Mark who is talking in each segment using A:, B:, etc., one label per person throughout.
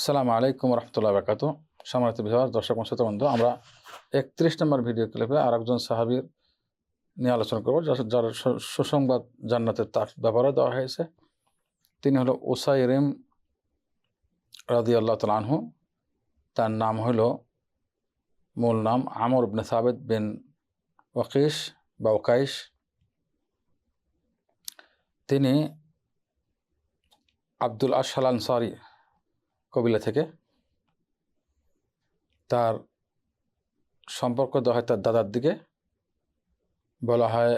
A: আসসালামু আলাইকুম রহমতুল্লাহ বরকাত। সম্মানিত ভিউয়ার, দর্শক ও শ্রোতা বন্ধু, আমরা 31 নম্বর ভিডিও ক্লিপে আরেকজন সাহাবীর নিয়ে আলোচনা করব, যার সুসংবাদ জান্নাতের তার ব্যাপারে দেওয়া হয়েছে। তিনি হলো উসাইরিম রাদিয়াল্লাহু তাআলা আনহু। তার নাম হলো, মূল নাম আমর ইবনে সাবিত বিন ওয়াকিশ বা ওকাইশ। তিনি আব্দুল আশহাল আনসারী কবিলা থেকে। তার সম্পর্ক দেওয়া হয় তার দাদার দিকে, বলা হয়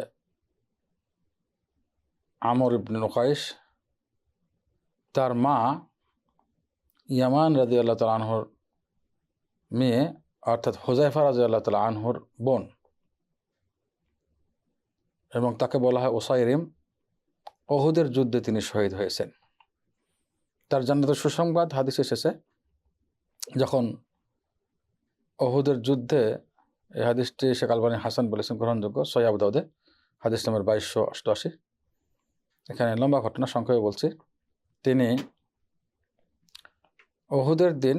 A: আমর ইবনে ওকাইশ। তার মা ইয়ামান রাদিয়াল্লাহু তাআলা আনহুর মেয়ে, অর্থাৎ হুযায়ফা রাদিয়াল্লাহু তাআলা আনহুর বোন, এবং তাকে বলা হয় উসাইরিম। উহুদের যুদ্ধে তিনি শহীদ হয়েছেন। তার জান্নাতের সুসংবাদ হাদিস এসেছে। যখন উহুদের যুদ্ধে, এই হাদিসটি শেখ আলবানী হাসান বলেছেন গ্রহণযোগ্য, সহিহ আবু দাউদে হাদিস নম্বর 2288। এখানে লম্বা ঘটনা, সংক্ষেপে বলছি। তিনি উহুদের দিন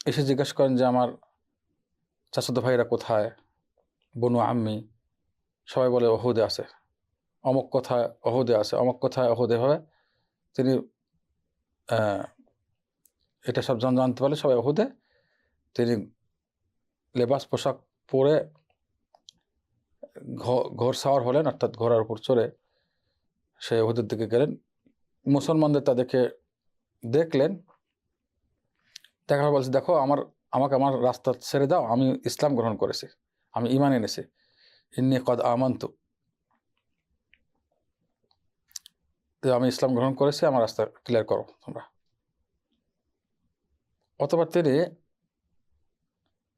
A: এসে জিজ্ঞাসা করেন যে আমার চাচাতো ভাইরা কোথায়, বনু আম্মি। সবাই বলে উহুদে আছে, অমুক কোথায় উহুদে আছে, অমুক কোথায় উহুদে হবে। তিনি এটা সব জানতে পারলে সবাই উহুদে। তিনি লেবাস পোশাক পরে ঘোড় সাওয়ার হলেন, অর্থাৎ ঘোড়ার উপর চড়ে সে উহুদের দিকে গেলেন। মুসলমানদের তাদেরকে দেখলেন, দেখার বলছে, দেখো আমাকে আমার রাস্তা ছেড়ে দাও, আমি ইসলাম গ্রহণ করেছি, আমি ঈমান এনেছি। ইন্নী কদ আমানতু, আমি ইসলাম গ্রহণ করেছি, আমার রাস্তা ক্লিয়ার করো তোমরা। অতঃপর তিনি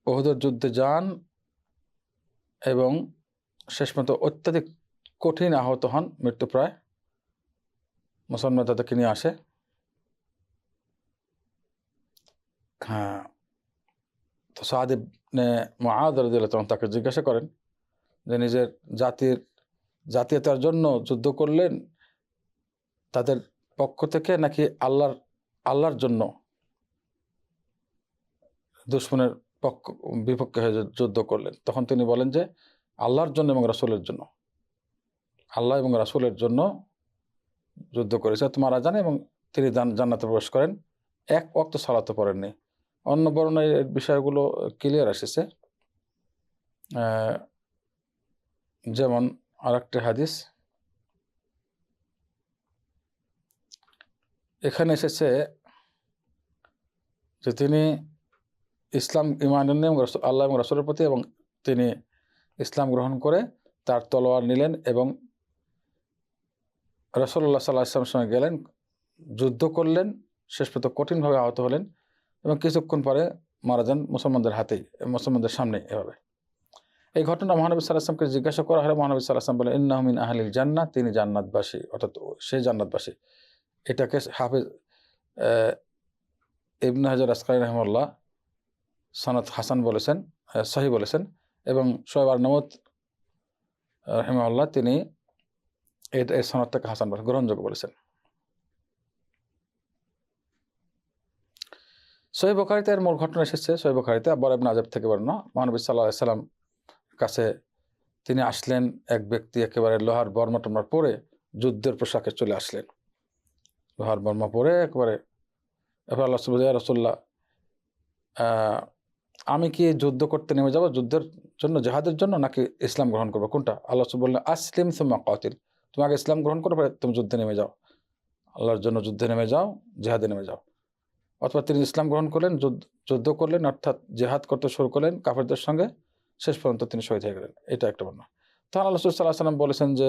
A: উহুদের যুদ্ধে যান এবং শেষ পর্যন্ত অত্যাধিক কঠিন আহত হন, মৃত্যুপ্রায়। মুসলমান তাদেরকে নিয়ে আসে। হ্যাঁ, তো সাদ ইবনে মুআয রাদিয়াল্লাহু তাআলা তাকে জিজ্ঞাসা করেন যে নিজের জাতীয়তার জন্য যুদ্ধ করলেন তাদের পক্ষ থেকে, নাকি আল্লাহর জন্য দুশমনের বিপক্ষে হয়ে যুদ্ধ করলেন? তখন তিনি বলেন যে আল্লাহর জন্য এবং রাসূলের জন্য, আল্লাহ এবং রাসূলের জন্য যুদ্ধ করেছে। তো মারা যান এবং তিনি জান্নাতে প্রবেশ করেন। এক ওয়াক্ত সালাতও পড়েননি। অন্য বর্ণনায় এই বিষয়গুলো ক্লিয়ার এসেছে। যেমন আরেকটি হাদিস এখানে এসেছে যে তিনি ইসলাম ঈমান আনেন আল্লাহ এবং রাসূলের প্রতি, এবং তিনি ইসলাম গ্রহণ করে তার তলোয়ার নিলেন এবং রাসূলুল্লাহ সাল্লাল্লাহু আলাইহি ওয়াসাল্লামের সঙ্গে গেলেন, যুদ্ধ করলেন, শেষ পর্যন্ত কঠিনভাবে আহত হলেন এবং কিছুক্ষণ পরে মারা যান মুসলমানদের হাতেই, মুসলমানদের সামনে। এভাবে এই ঘটনা মহানবী সাল্লাল্লাহু আলাইহি ওয়াসাল্লামকে জিজ্ঞাসা করা হলে মহানবী সাল্লাল্লাহু আলাইহি ওয়াসাল্লাম বলেন, ইন্নাহু মিন আহলিল জান্নাহ, তিনি জান্নাতবাসী, অর্থাৎ সে জান্নাতবাসী। এটাকে হাফেজ ইবনে হাজার আসকালানী রাহিমাহুল্লাহ সনদ হাসান বলেছেন, সহিহ বলেছেন, এবং শোয়েব আরনাউত রাহিমাহুল্লাহ তিনি এই সনদটাকে হাসান বলেছেন, গ্রহণযোগ্য বলেছেন। সহিহ বুখারীতে এর মূল ঘটনা এসেছে। সহিহ বুখারীতে বরা ইবনে আযাব থেকে বর্ণনা, মহানবী সাল্লাল্লাহু আলাইহি ওয়াসাল্লাম কাছে তিনি আসলেন, এক ব্যক্তি একেবারে লোহার বর্মা টর্মা পরে যুদ্ধের পোশাকে চলে আসলেন, লোহার বর্মা পরে একেবারে। এবার আল্লাহ রাসূলুল্লাহ, আমি কি যুদ্ধ করতে নেমে যাব, যুদ্ধের জন্য, জিহাদের জন্য, নাকি ইসলাম গ্রহণ করবো, কোনটা? আল্লাহ বললেন, আসলিম সুম্মা কাতিল, তুমি আগে ইসলাম গ্রহণ করো, পরে তুমি যুদ্ধে নেমে যাও, আল্লাহর জন্য যুদ্ধে নেমে যাও, জিহাদে নেমে যাও। অথবা তিনি ইসলাম গ্রহণ করলেন, যুদ্ধ করলেন, অর্থাৎ জিহাদ করতে শুরু করলেন কাফেরদের সঙ্গে, শেষ পর্যন্ত তিনি শহীদ হয়ে গেলেন। এটা একটা বর্ণনা। তখন আল্লাহ সাল্লাল্লাহু আলাইহি ওয়াসাল্লাম বলেছেন যে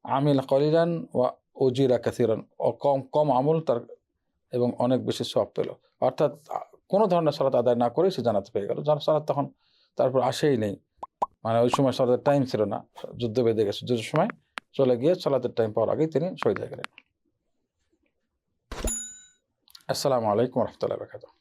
A: আমিল কলিলান ওয়া উজিরা কাসীরান, কম আমল তার এবং অনেক বেশি সওয়াব পেল। অর্থাৎ কোনো ধরনের সালাত আদায় না করে সে জান্নাত পেয়ে গেল। সালাত তখন তারপর আসেই নেই, মানে ওই সময় সালাতের টাইম ছিল না, যুদ্ধ বেঁধে গেছে, যুদ্ধের সময় চলে গিয়ে সালাতের টাইম পাওয়ার আগেই তিনি শহীদ হয়ে গেলেন। আসসালামু আলাইকুম রহমতুল্লাহ বরকাতুহু।